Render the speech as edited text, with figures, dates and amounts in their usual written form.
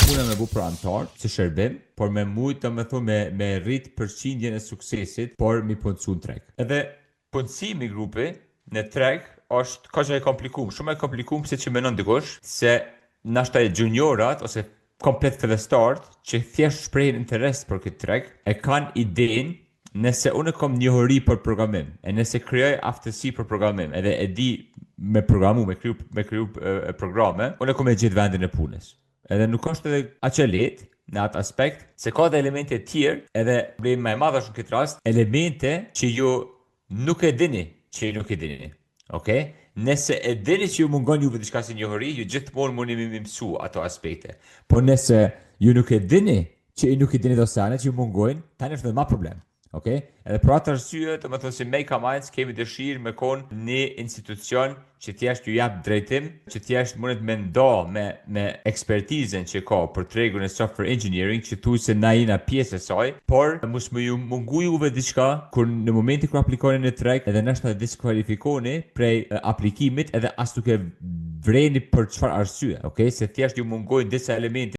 puna me bu për antar, si shërbim, por me mujtë të me thonë me rrit përqindjen e suksesit, por mi punësu në treg. Edhe punësimi grupi në treg është ka që e komplikum, shumë e komplikum se që menon dikush, se nashta e juniorat ose komplet fillestarët që thjesht shprehin interes për këtë treg, e kanë idenë nëse unë kom njohuri për programim, e nëse krijoj aftësi për programim, edhe e di me programu, me kriju programe, unë kom e gjithë vendin e punës. Edhe nuk është edhe aq e lehtë në atë aspekt, se ka dhe elemente tjerë, edhe problemi më i madh është në këtë rast, elemente që ju nuk e dini, që ju nuk e dini. Okej? Nëse e dini që ju mungon juve diçka si njohuri, ju gjithmonë mundi me mësu ato aspekte. Po nëse ju nuk e dini që ju nuk e dini those anë që ju mungojnë, tani është edhe më problem. Okay? Edhe për atë arsye, të më thënë si Make Minds kemi dëshirë me konë një institucion që thjesht ju jap drejtim, që thjesht mundet me ndo me ekspertizën që ka për tregun e software engineering, që thuaj se na jena pjesë e saj, por mos më ju mungu juve diçka kur në momentin kur aplikoni në treg, edhe nështë diskualifikoni prej aplikimit edhe as nuk e vreni për çfarë arsye, okay? Se thjesht ju mungojnë disa elemente